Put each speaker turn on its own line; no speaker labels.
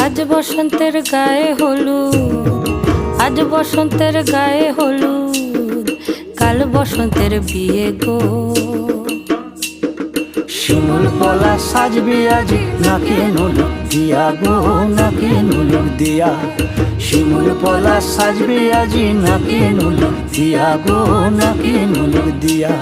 আজ বসন্তের গায়ে হলুদ, আজ বসন্তের গায়ে হলুদ, কাল বসন্তের বিয়ে গো।
শিমুল পলা সাজবে আজি নাকে নুলুক দিয়া গো, নাকে নুলুক দিয়া। শিমুল পলা সাজবে আজি নাকে নুলুক দিয়া গো, নাকে নুলুক দিয়া।